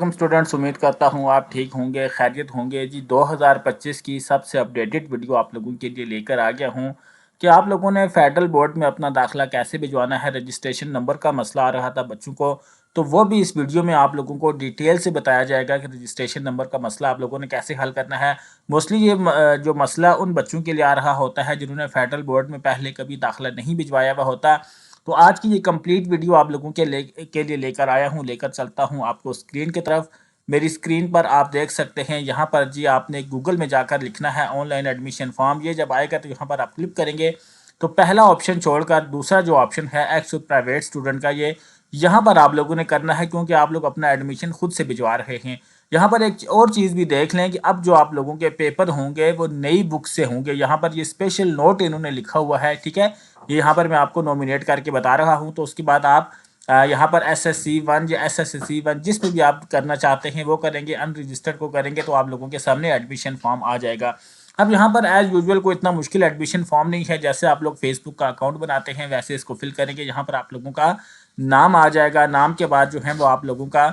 Students, उम्मीद करता हूँ आप ठीक होंगे, खैरियत होंगे जी। 2025 की सबसे अपडेटेड वीडियो आप लोगों के लिए लेकर आ गया हूँ कि आप लोगों ने फेडरल बोर्ड में अपना दाखिला कैसे भिजवाना है। रजिस्ट्रेशन नंबर का मसला आ रहा था बच्चों को, तो वो भी इस वीडियो में आप लोगों को डिटेल से बताया जाएगा कि रजिस्ट्रेशन नंबर का मसला आप लोगों ने कैसे हल करना है। मोस्टली ये जो मसला उन बच्चों के लिए आ रहा होता है जिन्होंने फेडरल बोर्ड में पहले कभी दाखिला नहीं भिजवाया हुआ होता। तो आज की ये कंप्लीट वीडियो आप लोगों के लिए लेकर आया हूँ, लेकर चलता हूँ आपको स्क्रीन की तरफ। मेरी स्क्रीन पर आप देख सकते हैं, यहाँ पर जी आपने गूगल में जाकर लिखना है ऑनलाइन एडमिशन फॉर्म। ये जब आएगा तो यहाँ पर आप क्लिक करेंगे तो पहला ऑप्शन छोड़कर दूसरा जो ऑप्शन है एक्स प्राइवेट स्टूडेंट का, ये यहाँ पर आप लोगों ने करना है क्योंकि आप लोग अपना एडमिशन खुद से भिजवा रहे हैं। यहाँ पर एक और चीज़ भी देख लें कि अब जो आप लोगों के पेपर होंगे वो नई बुक से होंगे। यहाँ पर ये स्पेशल नोट इन्होंने लिखा हुआ है, ठीक है। ये यहाँ पर मैं आपको नॉमिनेट करके बता रहा हूँ। तो उसके बाद आप यहाँ पर SSC1 या SSC1 जिस पे भी आप करना चाहते हैं वो करेंगे, अनरजिस्टर्ड को करेंगे तो आप लोगों के सामने एडमिशन फॉर्म आ जाएगा। अब यहाँ पर एज यूजुअल कोई इतना मुश्किल एडमिशन फॉर्म नहीं है। जैसे आप लोग फेसबुक का अकाउंट बनाते हैं वैसे इसको फिल करेंगे। यहाँ पर आप लोगों का नाम आ जाएगा, नाम के बाद जो है वो आप लोगों का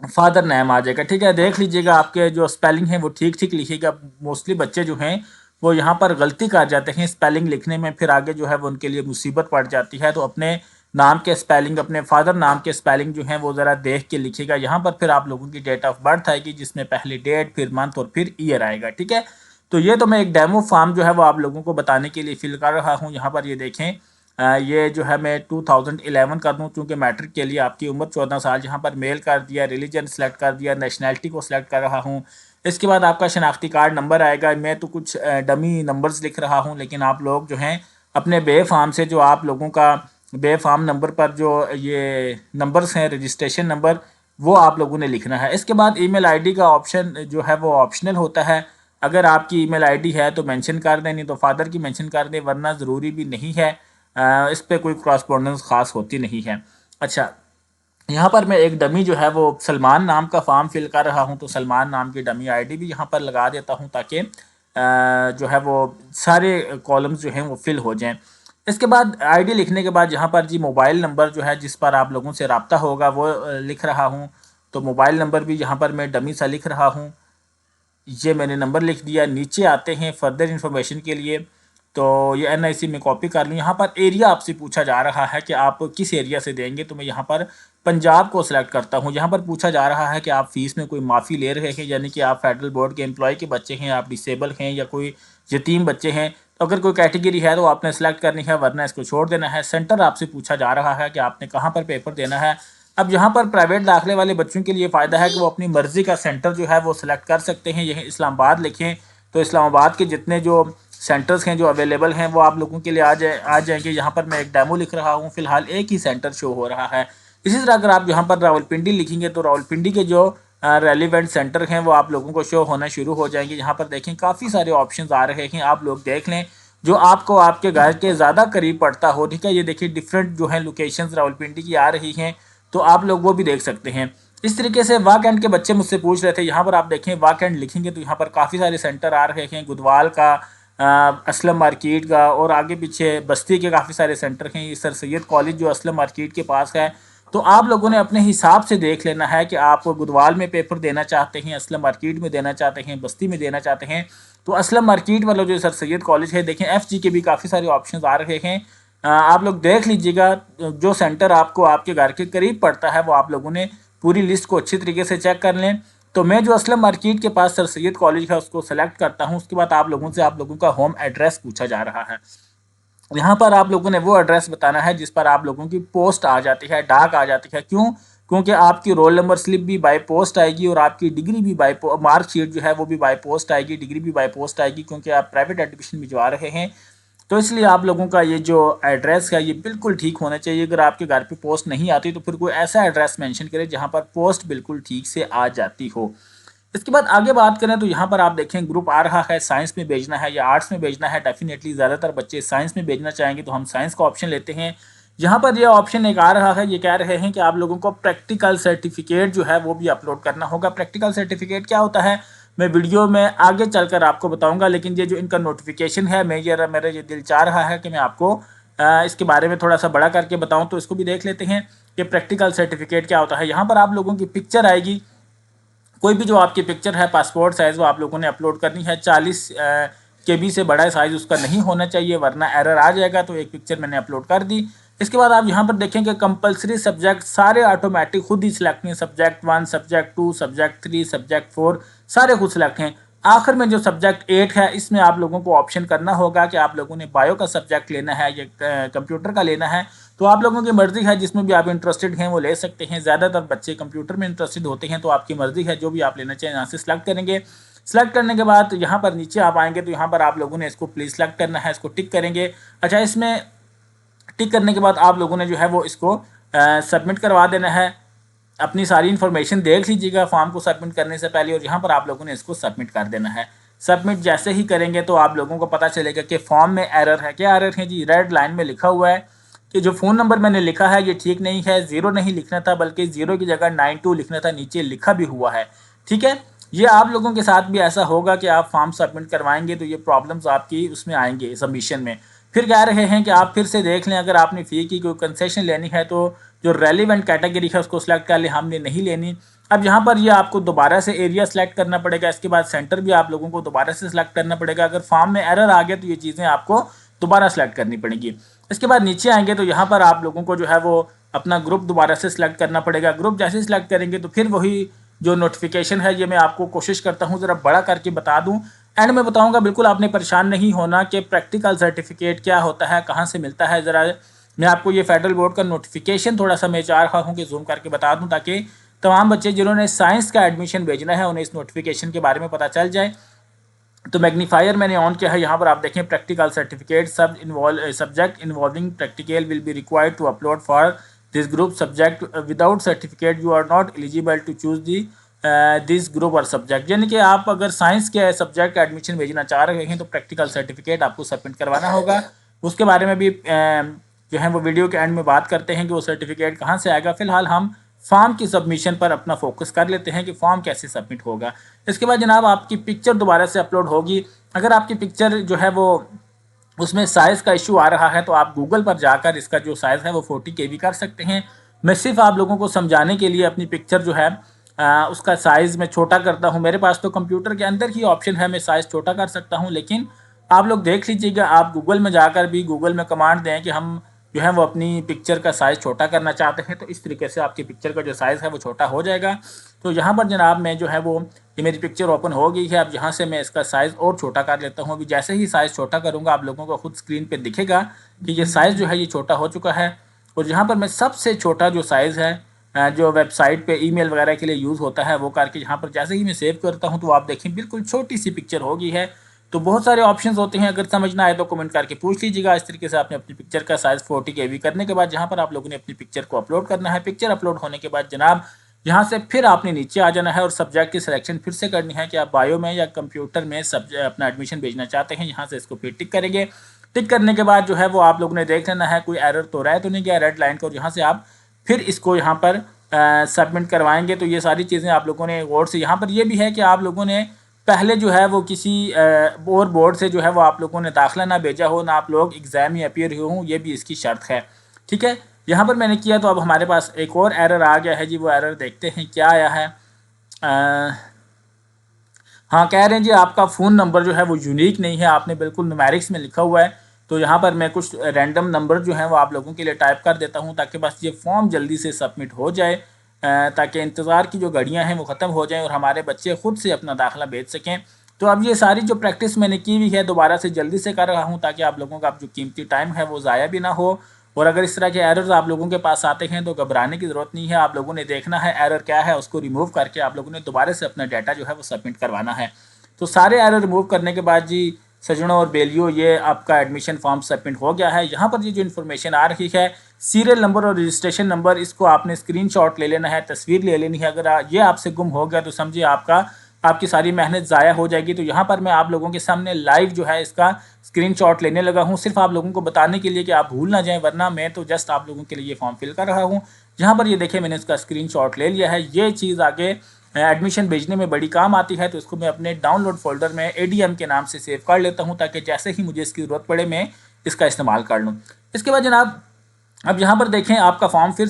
फादर नेम आ जाएगा, ठीक है। देख लीजिएगा आपके जो स्पेलिंग है वो ठीक ठीक लिखिएगा। मोस्टली बच्चे जो हैं वो यहाँ पर गलती कर जाते हैं स्पेलिंग लिखने में, फिर आगे जो है वो उनके लिए मुसीबत पड़ जाती है। तो अपने नाम के स्पेलिंग, अपने फादर नाम के स्पेलिंग जो है वो ज़रा देख के लिखिएगा। यहाँ पर फिर आप लोगों की डेट ऑफ बर्थ आएगी जिसमें पहले डेट, फिर मंथ और फिर ईयर आएगा, ठीक है। तो ये तो मैं एक डेमो फॉर्म जो है वो आप लोगों को बताने के लिए फिल कर रहा हूँ। यहाँ पर ये देखें, ये जो है मैं 2011 कर दूँ क्योंकि मैट्रिक के लिए आपकी उम्र 14 साल। यहाँ पर मेल कर दिया, रिलीजन सेलेक्ट कर दिया, नेशनैलिटी को सिलेक्ट कर रहा हूँ। इसके बाद आपका शनाख्ती कार्ड नंबर आएगा। मैं तो कुछ डमी नंबर्स लिख रहा हूँ, लेकिन आप लोग जो हैं अपने बे फार्म से जो आप लोगों का बे फार्म नंबर पर जो ये नंबर्स हैं रजिस्ट्रेशन नंबर, वो आप लोगों ने लिखना है। इसके बाद ईमेल आईडी का ऑप्शन जो है वो ऑप्शनल होता है। अगर आपकी ईमेल आईडी है तो मेंशन कर दें, नहीं तो फादर की मेंशन कर दें, वरना ज़रूरी भी नहीं है। इस पर कोई क्रॉसपोंडेंस ख़ास होती नहीं है। अच्छा, यहाँ पर मैं एक डमी जो है वो सलमान नाम का फॉर्म फिल कर रहा हूँ। तो सलमान नाम की डमी आईडी भी यहाँ पर लगा देता हूँ ताकि जो है वो सारे कॉलम्स जो हैं वो फिल हो जाएं। इसके बाद आईडी लिखने के बाद यहाँ पर जी मोबाइल नंबर जो है जिस पर आप लोगों से रब्ता होगा वो लिख रहा हूँ। तो मोबाइल नंबर भी यहाँ पर मैं डमी सा लिख रहा हूँ। ये मैंने नंबर लिख दिया। नीचे आते हैं फर्दर इंफॉर्मेशन के लिए, तो ये NIC में कॉपी कर लूँ। यहाँ पर एरिया आपसे पूछा जा रहा है कि आप किस एरिया से देंगे, तो मैं यहाँ पर पंजाब को सिलेक्ट करता हूँ। यहाँ पर पूछा जा रहा है कि आप फीस में कोई माफ़ी ले रहे हैं, यानी कि आप फेडरल बोर्ड के एम्प्लॉय के बच्चे हैं, आप डिसेबल हैं या कोई यतीम बच्चे हैं। तो अगर कोई कैटेगरी है तो आपने सेलेक्ट करनी है, वरना इसको छोड़ देना है। सेंटर आपसे पूछा जा रहा है कि आपने कहाँ पर पेपर देना है। अब यहाँ पर प्राइवेट दाखिले वाले बच्चों के लिए फ़ायदा है कि वो अपनी मर्ज़ी का सेंटर जो है वो सिलेक्ट कर सकते हैं। यही इस्लामाबाद लिखें तो इस्लामाबाद के जितने जो सेंटर्स हैं जो अवेलेबल हैं वो आप लोगों के लिए आ जाएंगे। यहाँ पर मैं एक डेमो लिख रहा हूँ, फ़िलहाल एक ही सेंटर शो हो रहा है। इसी तरह अगर आप यहाँ पर रावलपिंडी लिखेंगे तो रावलपिंडी के जो रेलिवेंट सेंटर हैं वो आप लोगों को शो होना शुरू हो जाएंगे। यहाँ पर देखें काफ़ी सारे ऑप्शंस आ रहे हैं, आप लोग देख लें जो आपको आपके घर के ज़्यादा करीब पड़ता हो, ठीक है। ये देखिए डिफरेंट जो है लोकेशंस रावलपिंडी की आ रही हैं, तो आप लोग वो भी देख सकते हैं। इस तरीके से वाकएंड के बच्चे मुझसे पूछ रहे थे। यहाँ पर आप देखें वाकएंड लिखेंगे तो यहाँ पर काफ़ी सारे सेंटर आ रहे हैं, गुदवाल का, असलम मार्केट का, और आगे पीछे बस्ती के काफ़ी सारे सेंटर हैं। ये सर सैयद कॉलेज जो असलम मार्केट के पास है। तो आप लोगों ने अपने हिसाब से देख लेना है कि आप गुदवाल में पेपर देना चाहते हैं, असलम मार्केट में देना चाहते हैं, बस्ती में देना चाहते हैं। तो असलम मार्केट वाला जो सर सैयद कॉलेज है, देखें FG के भी काफ़ी सारे ऑप्शन आ रहे हैं। आप लोग देख लीजिएगा जो सेंटर आपको आपके घर के करीब पड़ता है वो आप लोगों ने पूरी लिस्ट को अच्छी तरीके से चेक कर लें। तो मैं जो असलम मार्केट के पास सर सैयद कॉलेज है उसको सेलेक्ट करता हूँ। उसके बाद आप लोगों का होम एड्रेस पूछा जा रहा है। यहाँ पर आप लोगों ने वो एड्रेस बताना है जिस पर आप लोगों की पोस्ट आ जाती है, डाक आ जाती है। क्यों? क्योंकि आपकी रोल नंबर स्लिप भी बाय पोस्ट आएगी और आपकी डिग्री भी मार्कशीट जो है वो भी बाय पोस्ट आएगी, डिग्री भी बाय पोस्ट आएगी, क्योंकि आप प्राइवेट एडमिशन भिजवा रहे हैं। तो इसलिए आप लोगों का ये जो एड्रेस है ये बिल्कुल ठीक होना चाहिए। अगर आपके घर पे पोस्ट नहीं आती तो फिर कोई ऐसा एड्रेस मेंशन करें जहाँ पर पोस्ट बिल्कुल ठीक से आ जाती हो। इसके बाद आगे बात करें तो यहाँ पर आप देखें ग्रुप आ रहा है, साइंस में भेजना है या आर्ट्स में भेजना है। डेफिनेटली ज़्यादातर बच्चे साइंस में भेजना चाहेंगे तो हम साइंस का ऑप्शन लेते हैं। यहाँ पर ये ऑप्शन एक आ रहा है, ये कह रहे हैं कि आप लोगों को प्रैक्टिकल सर्टिफिकेट जो है वो भी अपलोड करना होगा। प्रैक्टिकल सर्टिफिकेट क्या होता है मैं वीडियो में आगे चलकर आपको बताऊंगा, लेकिन ये जो इनका नोटिफिकेशन है मेरा ये दिल चाह रहा है कि मैं आपको इसके बारे में थोड़ा सा बड़ा करके बताऊं, तो इसको भी देख लेते हैं। कि प्रैक्टिकल सर्टिफिकेट क्या होता है। यहाँ पर आप लोगों की पिक्चर आएगी, कोई भी जो आपकी पिक्चर है पासपोर्ट साइज़ वो आप लोगों ने अपलोड करनी है। 40 KB से बड़ा साइज़ उसका नहीं होना चाहिए वरना एरर आ जाएगा। तो एक पिक्चर मैंने अपलोड कर दी। इसके बाद आप यहाँ पर देखेंगे कंपलसरी सब्जेक्ट सारे ऑटोमेटिक खुद ही सिलेक्ट हैं। सब्जेक्ट 1, सब्जेक्ट 2, सब्जेक्ट 3, सब्जेक्ट 4 सारे खुद सिलेक्ट हैं। आखिर में जो सब्जेक्ट 8 है इसमें आप लोगों को ऑप्शन करना होगा कि आप लोगों ने बायो का सब्जेक्ट लेना है या कंप्यूटर का लेना है। तो आप लोगों की मर्ज़ी है, जिसमें भी आप इंटरेस्टेड हैं वो ले सकते हैं। ज़्यादातर बच्चे कंप्यूटर में इंटरेस्टेड होते हैं, तो आपकी मर्ज़ी है, जो भी आप लेना चाहें यहाँ से सिलेक्ट करेंगे। सेलेक्ट करने के बाद यहाँ पर नीचे आप आएंगे तो यहाँ पर आप लोगों ने इसको प्लीज़ सेलेक्ट करना है, इसको टिक करेंगे। अच्छा, इसमें टिक करने के बाद आप लोगों ने जो है वो इसको सबमिट करवा देना है। अपनी सारी इन्फॉर्मेशन देख लीजिएगा फॉर्म को सबमिट करने से पहले, और यहाँ पर आप लोगों ने इसको सबमिट कर देना है। सबमिट जैसे ही करेंगे तो आप लोगों को पता चलेगा कि फॉर्म में एरर है। क्या एरर है जी? रेड लाइन में लिखा हुआ है कि जो फ़ोन नंबर मैंने लिखा है ये ठीक नहीं है, 0 नहीं लिखना था बल्कि 0 की जगह 92 लिखना था, नीचे लिखा भी हुआ है। ठीक है, ये आप लोगों के साथ भी ऐसा होगा कि आप फॉर्म सबमिट करवाएंगे तो ये प्रॉब्लम्स आपकी उसमें आएंगे सबमिशन में। फिर कह रहे हैं कि आप फिर से देख लें, अगर आपने फ़ी की कोई कंसेशन लेनी है तो जो रेलिवेंट कैटेगरी है उसको सिलेक्ट कर लें, हमने नहीं लेनी। अब यहाँ पर ये आपको दोबारा से एरिया सेलेक्ट करना पड़ेगा, इसके बाद सेंटर भी आप लोगों को दोबारा से सिलेक्ट करना पड़ेगा। अगर फॉर्म में एरर आ गया तो ये चीज़ें आपको दोबारा सेलेक्ट करनी पड़ेगी। इसके बाद नीचे आएंगे तो यहाँ पर आप लोगों को जो है वो अपना ग्रुप दोबारा से सिलेक्ट करना पड़ेगा। ग्रुप जैसे सिलेक्ट करेंगे तो फिर वही जो नोटिफिकेशन है, ये मैं आपको कोशिश करता हूँ ज़रा बड़ा करके बता दूँ, एंड में बताऊँगा। बिल्कुल आपने परेशान नहीं होना कि प्रैक्टिकल सर्टिफिकेट क्या होता है, कहाँ से मिलता है। ज़रा मैं आपको ये फेडरल बोर्ड का नोटिफिकेशन थोड़ा सा मैं चाह रहा हूँ कि जूम करके बता दूँ, ताकि तमाम बच्चे जिन्होंने साइंस का एडमिशन भेजना है उन्हें इस नोटिफिकेशन के बारे में पता चल जाए। तो मैग्नीफायर मैंने ऑन किया है, यहाँ पर आप देखें practical certificate subject involving practical will be required to upload for this group subject without certificate you are not eligible to choose the this group और सब्जेक्ट। यानी कि आप अगर साइंस के सब्जेक्ट का एडमिशन भेजना चाह रहे हैं तो प्रैक्टिकल सर्टिफिकेट आपको सबमिट करवाना होगा। उसके बारे में भी जो है वो वीडियो के एंड में बात करते हैं कि वो सर्टिफिकेट कहाँ से आएगा। फिलहाल हम फॉर्म की सबमिशन पर अपना फोकस कर लेते हैं कि फॉर्म कैसे सबमिट होगा। इसके बाद जनाब आपकी पिक्चर दोबारा से अपलोड होगी। अगर आपकी पिक्चर जो है वो उसमें साइज़ का इशू आ रहा है तो आप गूगल पर जाकर इसका जो साइज़ है वो 40 KB कर सकते हैं। मैं सिर्फ आप लोगों को समझाने के लिए अपनी पिक्चर जो है उसका साइज़ मैं छोटा करता हूँ। मेरे पास तो कंप्यूटर के अंदर ही ऑप्शन है, मैं साइज़ छोटा कर सकता हूँ, लेकिन आप लोग देख लीजिएगा, आप गूगल में जाकर भी गूगल में कमांड दें कि हम जो है वो अपनी पिक्चर का साइज़ छोटा करना चाहते हैं, तो इस तरीके से आपकी पिक्चर का जो साइज़ है वो छोटा हो जाएगा। तो यहाँ पर जनाब मैं जो है वो ये मेरी पिक्चर ओपन हो गई है। अब यहाँ से मैं इसका साइज़ और छोटा कर लेता हूँ। अभी जैसे ही साइज़ छोटा करूँगा आप लोगों को खुद स्क्रीन पे दिखेगा कि ये साइज़ जो है ये छोटा हो चुका है। और यहाँ पर मैं सबसे छोटा जो साइज़ है जो वेबसाइट पे ईमेल वगैरह के लिए यूज़ होता है वो करके यहाँ पर जैसे ही मैं सेव करता हूँ तो आप देखें बिल्कुल छोटी सी पिक्चर हो गई है। तो बहुत सारे ऑप्शंस होते हैं, अगर समझ ना आए तो कमेंट करके पूछ लीजिएगा। इस तरीके से आपने अपनी पिक्चर का साइज़ 40 KB करने के बाद यहाँ पर आप लोगों ने अपनी पिक्चर को अपलोड करना है। पिक्चर अपलोड होने के बाद जनाब यहाँ से फिर आपने नीचे आ जाना है और सब्जेक्ट की सिलेक्शन फिर से करनी है कि आप बायो में या कंप्यूटर में अपना एडमिशन भेजना चाहते हैं। यहाँ से इसको फिर टिक करेंगे। टिक करने के बाद जो है वो आप लोगों ने देख लेना है कोई एरर तो रह तो नहीं गया रेड लाइन को, और यहाँ से आप फिर इसको यहाँ पर सबमिट करवाएंगे। तो ये सारी चीज़ें आप लोगों ने गौर से, यहाँ पर ये भी है कि आप लोगों ने पहले जो है वो किसी और बोर्ड से जो है वो आप लोगों ने दाखिला ना भेजा हो, ना आप लोग एग्ज़ाम में अपीयर हुए हों, ये भी इसकी शर्त है। ठीक है, यहाँ पर मैंने किया तो अब हमारे पास एक और एरर आ गया है जी। वो एरर देखते हैं क्या आया है। हाँ, कह रहे हैं जी आपका फ़ोन नंबर जो है वो यूनिक नहीं है, आपने बिल्कुल न्यूमेरिक्स में लिखा हुआ है। तो यहाँ पर मैं कुछ रैंडम नंबर जो हैं वो आप लोगों के लिए टाइप कर देता हूँ ताकि बस ये फॉर्म जल्दी से सबमिट हो जाए, ताकि इंतज़ार की जो घड़ियाँ हैं वो ख़त्म हो जाएं और हमारे बच्चे ख़ुद से अपना दाखिला भेज सकें। तो अब ये सारी जो प्रैक्टिस मैंने की हुई है दोबारा से जल्दी से कर रहा हूँ ताकि आप लोगों का जो कीमती टाइम है वो ज़ाया भी ना हो। और अगर इस तरह के एरर्स आप लोगों के पास आते हैं तो घबराने की ज़रूरत नहीं है। आप लोगों ने देखना है एरर क्या है, उसको रिमूव करके आप लोगों ने दोबारा से अपना डाटा जो है वो सबमिट करवाना है। तो सारे एरर रिमूव करने के बाद जी सजनों और बेलियो ये आपका एडमिशन फॉर्म सबमिट हो गया है। यहाँ पर ये जो इन्फॉर्मेशन आ रही है सीरियल नंबर और रजिस्ट्रेशन नंबर, इसको आपने स्क्रीनशॉट ले लेना है, तस्वीर ले लेनी है। अगर ये आपसे गुम हो गया तो समझिए आपकी सारी मेहनत ज़ाया हो जाएगी। तो यहाँ पर मैं आप लोगों के सामने लाइव जो है इसका स्क्रीनशॉट लेने लगा हूँ, सिर्फ आप लोगों को बताने के लिए कि आप भूल ना जाएं, वरना मैं तो जस्ट आप लोगों के लिए ये फॉर्म फिल कर रहा हूँ। यहाँ पर ये देखें मैंने इसका स्क्रीनशॉट ले लिया है। ये चीज़ आगे एडमिशन भेजने में बड़ी काम आती है, तो इसको मैं अपने डाउनलोड फोल्डर में ADM के नाम से सेव कर लेता हूँ ताकि जैसे ही मुझे इसकी ज़रूरत पड़े मैं इसका इस्तेमाल कर लूँ। इसके बाद जनाब अब यहाँ पर देखें आपका फॉर्म फिर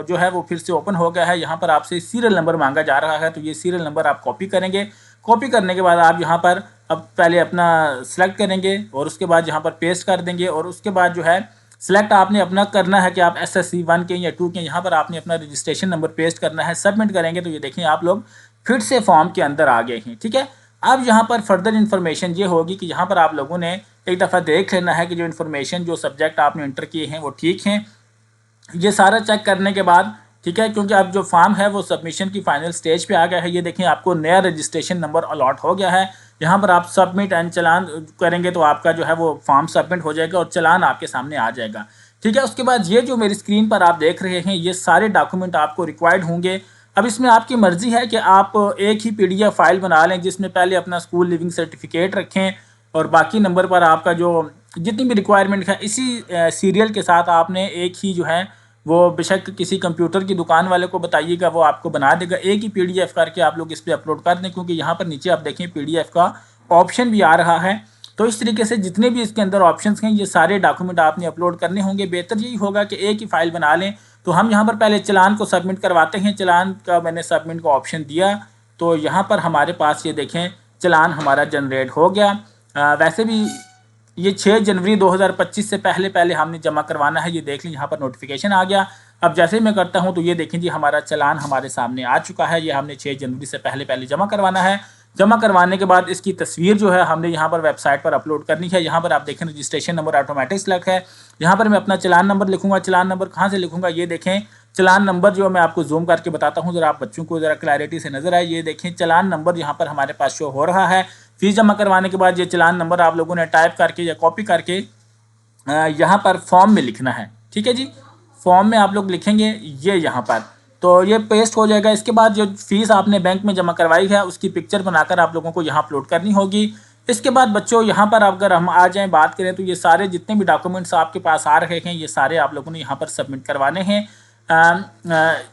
जो है वो फिर से ओपन हो गया है। यहाँ पर आपसे सीरियल नंबर मांगा जा रहा है, तो ये सीरियल नंबर आप कॉपी करेंगे। कॉपी करने के बाद आप यहाँ पर अब पहले अपना सेलेक्ट करेंगे और उसके बाद यहाँ पर पेस्ट कर देंगे और उसके बाद जो है सिलेक्ट आपने अपना करना है कि आप SSC 1 के या 2 के, यहाँ पर आपने अपना रजिस्ट्रेशन नंबर पेस्ट करना है। सबमिट करेंगे तो ये देखें आप लोग फिर से फॉर्म के अंदर आ गए हैं। ठीक है, अब यहाँ पर फर्दर इन्फॉर्मेशन ये होगी कि यहाँ पर आप लोगों ने एक दफ़ा देख लेना है कि जो इन्फॉर्मेशन जो सब्जेक्ट आपने इंटर किए हैं वो ठीक हैं। ये सारा चेक करने के बाद ठीक है, क्योंकि अब जो फॉर्म है वो सबमिशन की फाइनल स्टेज पे आ गया है। ये देखें आपको नया रजिस्ट्रेशन नंबर अलॉट हो गया है। यहाँ पर आप सबमिट एंड चलान करेंगे तो आपका जो है वो फॉर्म सबमिट हो जाएगा और चलान आपके सामने आ जाएगा। ठीक है, उसके बाद ये जो मेरी स्क्रीन पर आप देख रहे हैं ये सारे डॉक्यूमेंट आपको रिक्वायर्ड होंगे। अब इसमें आपकी मर्ज़ी है कि आप एक ही PDF फाइल बना लें जिसमें पहले अपना स्कूल लिविंग सर्टिफिकेट रखें और बाकी नंबर पर आपका जो जितनी भी रिक्वायरमेंट है इसी सीरियल के साथ आपने एक ही जो है वो बेशक किसी कंप्यूटर की दुकान वाले को बताइएगा, वो आपको बना देगा। एक ही PDF करके आप लोग इस पर अपलोड कर दें, क्योंकि यहाँ पर नीचे आप देखें PDF का ऑप्शन भी आ रहा है। तो इस तरीके से जितने भी इसके अंदर ऑप्शंस हैं ये सारे डॉक्यूमेंट आपने अपलोड करने होंगे। बेहतर यही होगा कि एक ही फाइल बना लें। तो हम यहाँ पर पहले चलान को सबमिट करवाते हैं। चलान का मैंने सबमिट का ऑप्शन दिया तो यहाँ पर हमारे पास ये देखें चलान हमारा जनरेट हो गया। वैसे भी ये 6 जनवरी 2025 से पहले पहले हमने जमा करवाना है। ये देख लें यहाँ पर नोटिफिकेशन आ गया। अब जैसे ही मैं करता हूँ तो ये देखें जी हमारा चलान हमारे सामने आ चुका है। ये हमने 6 जनवरी से पहले पहले जमा करवाना है। जमा करवाने के बाद इसकी तस्वीर जो है हमने यहाँ पर वेबसाइट पर अपलोड करनी है। यहाँ पर आप देखें रजिस्ट्रेशन नंबर ऑटोमेटिक सेलेक्ट है। यहाँ पर मैं अपना चलान नंबर लिखूंगा। चलान नंबर कहाँ से लिखूंगा, ये देखें चलान नंबर जो मैं आपको जूम करके बताता हूँ, ज़रा आप बच्चों को ज़रा क्लैरिटी से नजर आए। ये देखें चलान नंबर यहाँ पर हमारे पास शो हो रहा है। फीस जमा करवाने के बाद ये चलान नंबर आप लोगों ने टाइप करके या कॉपी करके यहाँ पर फॉर्म में लिखना है। ठीक है जी, फॉर्म में आप लोग लिखेंगे ये यहाँ पर, तो ये पेस्ट हो जाएगा। इसके बाद जो फीस आपने बैंक में जमा करवाई है उसकी पिक्चर बनाकर आप लोगों को यहाँ अपलोड करनी होगी। इसके बाद बच्चों यहाँ पर अगर हम आ जाएं बात करें तो ये सारे जितने भी डॉक्यूमेंट्स आपके पास आ रहे हैं ये सारे आप लोगों ने यहाँ पर सबमिट करवाने हैं।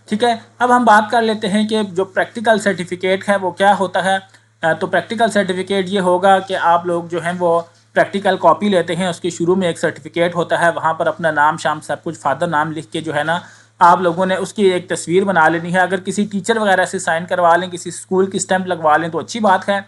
ठीक है, अब हम बात कर लेते हैं कि जो प्रैक्टिकल सर्टिफिकेट है वो क्या होता है। तो प्रैक्टिकल सर्टिफिकेट ये होगा कि आप लोग जो हैं वो प्रैक्टिकल कॉपी लेते हैं, उसके शुरू में एक सर्टिफिकेट होता है, वहाँ पर अपना नाम शाम सब कुछ फादर नाम लिख के जो है ना आप लोगों ने उसकी एक तस्वीर बना लेनी है। अगर किसी टीचर वगैरह से साइन करवा लें, किसी स्कूल की स्टैंप लगवा लें तो अच्छी बात है।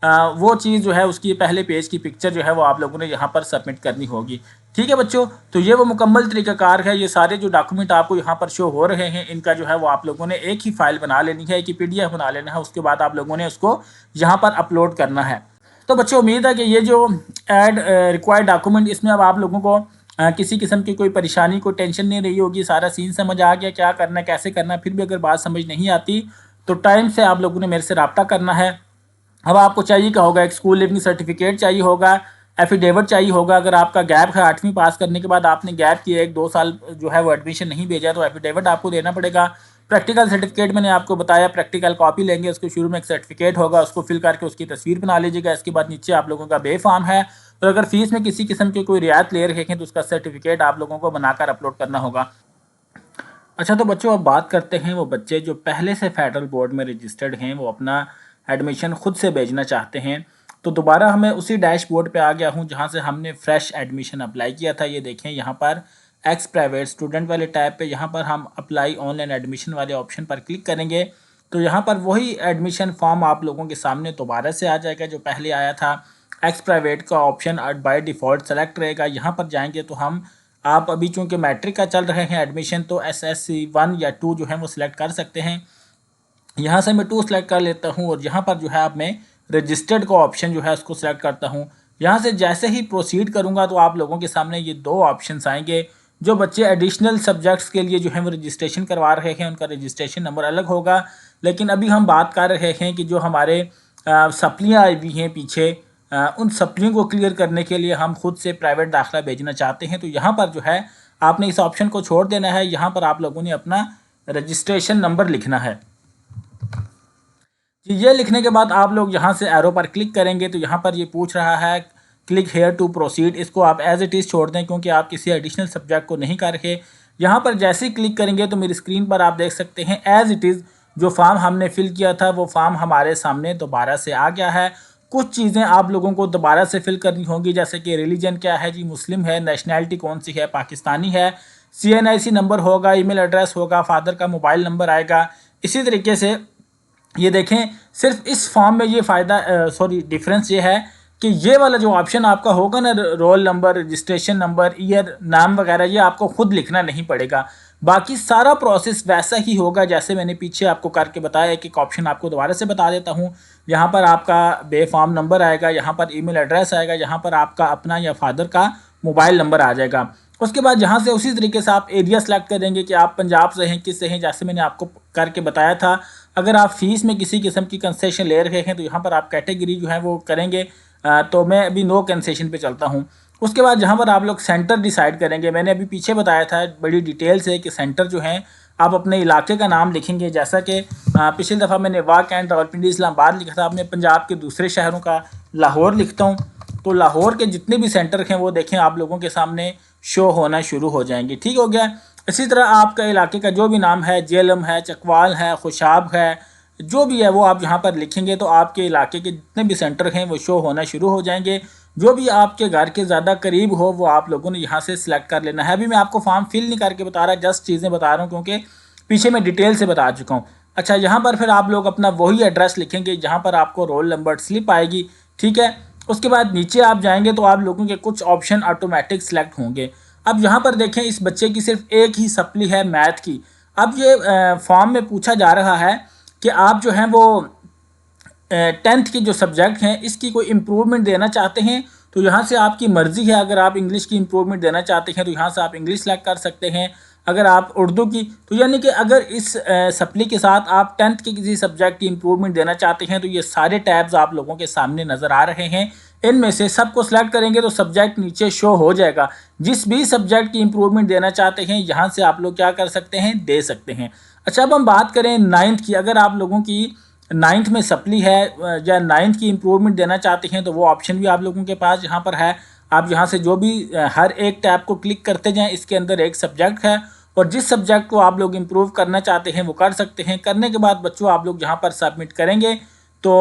वो चीज़ जो है उसकी पहले पेज की पिक्चर जो है वो आप लोगों ने यहाँ पर सबमिट करनी होगी। ठीक है बच्चों, तो ये वो मुकम्मल तरीक़ाकार है। ये सारे जो डॉक्यूमेंट आपको यहाँ पर शो हो रहे हैं इनका जो है वो आप लोगों ने एक ही फाइल बना लेनी है, एक ही PDF बना लेना है। उसके बाद आप लोगों ने उसको यहाँ पर अपलोड करना है। तो बच्चों उम्मीद है कि ये जो ऐड रिक्वायर्ड डॉक्यूमेंट इसमें अब आप लोगों को किसी किस्म की कोई परेशानी कोई टेंशन नहीं रही होगी। सारा सीन समझ आ गया क्या करना है कैसे करना है। फिर भी अगर बात समझ नहीं आती तो टाइम से आप लोगों ने मेरे से रब्ता करना है। अब आपको चाहिए क्या होगा, एक स्कूल लिविंग सर्टिफिकेट चाहिए होगा, एफिडेविट चाहिए होगा। अगर आपका गैप है 8वीं पास करने के बाद आपने गैप किया 1-2 साल जो है वो एडमिशन नहीं भेजा तो एफिडेविट आपको देना पड़ेगा। प्रैक्टिकल सर्टिफिकेट मैंने आपको बताया, प्रैक्टिकल कॉपी लेंगे, उसके शुरू में एक सर्टिफिकेट होगा, उसको फिल करके उसकी तस्वीर बना लीजिएगा। इसके बाद नीचे आप लोगों का बे फॉर्म है, तो अगर फीस में किसी किस्म की कोई रियायत ले रहे हैं तो उसका सर्टिफिकेट आप लोगों को बनाकर अपलोड करना होगा। अच्छा तो बच्चों अब बात करते हैं वो बच्चे जो पहले से फेडरल बोर्ड में रजिस्टर्ड हैं, वो अपना एडमिशन खुद से भेजना चाहते हैं। तो दोबारा हमें उसी डैशबोर्ड पे आ गया हूँ जहाँ से हमने फ्रेश एडमिशन अप्लाई किया था। ये देखें यहाँ पर एक्स प्राइवेट स्टूडेंट वाले टैब पे यहाँ पर हम अप्लाई ऑनलाइन एडमिशन वाले ऑप्शन पर क्लिक करेंगे तो यहाँ पर वही एडमिशन फॉर्म आप लोगों के सामने दोबारा से आ जाएगा जो पहले आया था। एक्स प्राइवेट का ऑप्शन बाय डिफ़ॉल्ट सेलेक्ट रहेगा। यहाँ पर जाएंगे तो हम आप अभी चूँकि मैट्रिक का चल रहे हैं एडमिशन तो SSC 1 या 2 जो है वो सिलेक्ट कर सकते हैं। यहाँ से मैं 2 सेलेक्ट कर लेता हूँ और यहाँ पर जो है अब मैं रजिस्टर्ड का ऑप्शन जो है उसको सिलेक्ट करता हूँ। यहाँ से जैसे ही प्रोसीड करूँगा तो आप लोगों के सामने ये 2 ऑप्शंस आएंगे। जो बच्चे एडिशनल सब्जेक्ट्स के लिए जो है वो रजिस्ट्रेशन करवा रहे हैं उनका रजिस्ट्रेशन नंबर अलग होगा, लेकिन अभी हम बात कर रहे हैं कि जो हमारे सप्लियाँ आई हुई हैं पीछे, उन सप्लियों को क्लियर करने के लिए हम खुद से प्राइवेट दाखिला भेजना चाहते हैं। तो यहाँ पर जो है आपने इस ऑप्शन को छोड़ देना है। यहाँ पर आप लोगों ने अपना रजिस्ट्रेशन नंबर लिखना है। ये लिखने के बाद आप लोग यहाँ से एरो पर क्लिक करेंगे तो यहाँ पर ये पूछ रहा है क्लिक हेयर टू प्रोसीड। इसको आप एज इट इज़ छोड़ दें क्योंकि आप किसी एडिशनल सब्जेक्ट को नहीं कर रहे। यहाँ पर जैसे ही क्लिक करेंगे तो मेरी स्क्रीन पर आप देख सकते हैं एज इट इज़ जो फॉर्म हमने फिल किया था वो फॉर्म हमारे सामने दोबारा से आ गया है। कुछ चीज़ें आप लोगों को दोबारा से फिल करनी होंगी, जैसे कि रिलीजन क्या है जी, मुस्लिम है, नेशनैलिटी कौन सी है, पाकिस्तानी है, CNIC नंबर होगा, ईमेल एड्रेस होगा, फादर का मोबाइल नंबर आएगा। इसी तरीके से ये देखें, सिर्फ इस फॉर्म में ये फ़ायदा डिफरेंस ये है कि ये वाला जो ऑप्शन आपका होगा ना, roll number, registration number, year, नाम वगैरह, ये आपको खुद लिखना नहीं पड़ेगा। बाकी सारा प्रोसेस वैसा ही होगा जैसे मैंने पीछे आपको करके बताया। एक ऑप्शन आपको दोबारा से बता देता हूँ। यहाँ पर आपका बे फॉर्म नंबर आएगा, यहाँ पर ईमेल एड्रेस आएगा, यहाँ पर आपका अपना या फादर का मोबाइल नंबर आ जाएगा। उसके बाद यहाँ से उसी तरीके से आप एरिया सेलेक्ट करेंगे कि आप पंजाब से हैं, किस से हैं, जैसे मैंने आपको करके बताया था। अगर आप फीस में किसी किस्म की कंसेशन ले रहे हैं तो यहाँ पर आप कैटेगरी जो है वो करेंगे। तो मैं अभी नो कंसेशन पे चलता हूँ। उसके बाद जहाँ पर आप लोग सेंटर डिसाइड करेंगे, मैंने अभी पीछे बताया था बड़ी डिटेल से कि सेंटर जो है आप अपने इलाके का नाम लिखेंगे। जैसा कि पिछली दफ़ा मैंने वाक एंड रावलपिंडी इस्लामाबाद लिखा था, अब मैं पंजाब के दूसरे शहरों का लाहौर लिखता हूँ। तो लाहौर के जितने भी सेंटर हैं वो देखें आप लोगों के सामने शो होना शुरू हो जाएंगे। ठीक हो गया। इसी तरह आपका इलाके का जो भी नाम है, जेलम है, चकवाल है, खुशाब है, जो भी है वो आप यहाँ पर लिखेंगे तो आपके इलाके के जितने भी सेंटर हैं वो शो होना शुरू हो जाएंगे। जो भी आपके घर के ज़्यादा करीब हो वो आप लोगों ने यहाँ से सिलेक्ट कर लेना है। अभी मैं आपको फॉर्म फिल नहीं करके बता रहा, जस्ट चीज़ें बता रहा हूँ क्योंकि पीछे मैं डिटेल से बता चुका हूँ। अच्छा, यहाँ पर फिर आप लोग अपना वही एड्रेस लिखेंगे जहाँ पर आपको रोल नंबर स्लिप आएगी। ठीक है। उसके बाद नीचे आप जाएंगे तो आप लोगों के कुछ ऑप्शन ऑटोमेटिक सिलेक्ट होंगे। अब यहाँ पर देखें, इस बच्चे की सिर्फ एक ही सप्ली है मैथ की। अब ये फॉर्म में पूछा जा रहा है कि आप जो हैं वो 10th के जो सब्जेक्ट हैं इसकी कोई इम्प्रूवमेंट देना चाहते हैं तो यहाँ से आपकी मर्ज़ी है। अगर आप इंग्लिश की इम्प्रूवमेंट देना चाहते हैं तो यहाँ से आप इंग्लिश सेलेक्ट कर सकते हैं। अगर आप उर्दू की, तो यानी कि अगर इस सप्ली के साथ आप 10th के किसी सब्जेक्ट की इम्प्रूवमेंट देना चाहते हैं तो ये सारे टैब्स आप लोगों के सामने नज़र आ रहे हैं। इनमें से सबको सिलेक्ट करेंगे तो सब्जेक्ट नीचे शो हो जाएगा। जिस भी सब्जेक्ट की इम्प्रूवमेंट देना चाहते हैं यहाँ से आप लोग क्या कर सकते हैं, दे सकते हैं। अच्छा, अब हम बात करें 9th की। अगर आप लोगों की 9th में सप्ली है या 9th की इम्प्रूवमेंट देना चाहते हैं तो वो ऑप्शन भी आप लोगों के पास यहाँ पर है। आप यहाँ से जो भी हर एक टैब को क्लिक करते जाएं, इसके अंदर एक सब्जेक्ट है और जिस सब्जेक्ट को आप लोग इम्प्रूव करना चाहते हैं वो कर सकते हैं। करने के बाद बच्चों आप लोग यहाँ पर सबमिट करेंगे तो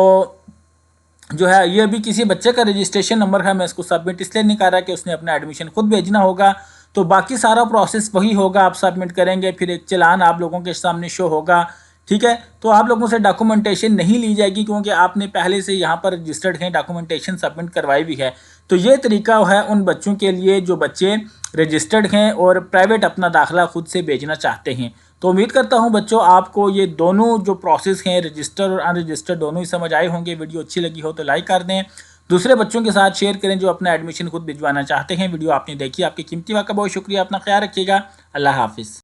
जो है ये भी किसी बच्चे का रजिस्ट्रेशन नंबर है, मैं इसको सबमिट इसलिए नहीं कर रहा कि उसने अपना एडमिशन खुद भेजना होगा। तो बाकी सारा प्रोसेस वही होगा, आप सबमिट करेंगे, फिर एक चालान आप लोगों के सामने शो होगा। ठीक है। तो आप लोगों से डॉक्यूमेंटेशन नहीं ली जाएगी क्योंकि आपने पहले से यहाँ पर रजिस्टर्ड हैं, डॉक्यूमेंटेशन सबमिट करवाई भी है। तो ये तरीका है उन बच्चों के लिए जो बच्चे रजिस्टर्ड हैं और प्राइवेट अपना दाखिला खुद से भेजना चाहते हैं। तो उम्मीद करता हूँ बच्चों आपको ये दोनों जो प्रोसेस हैं, रजिस्टर और अनरजिस्टर्ड, दोनों ही समझ आए होंगे। वीडियो अच्छी लगी हो तो लाइक कर दें, दूसरे बच्चों के साथ शेयर करें जो अपना एडमिशन खुद भिजवाना चाहते हैं। वीडियो आपने देखी, आपकी कीमती वक्त का बहुत शुक्रिया। अपना ख्याल रखिएगा। अल्लाह हाफिज़।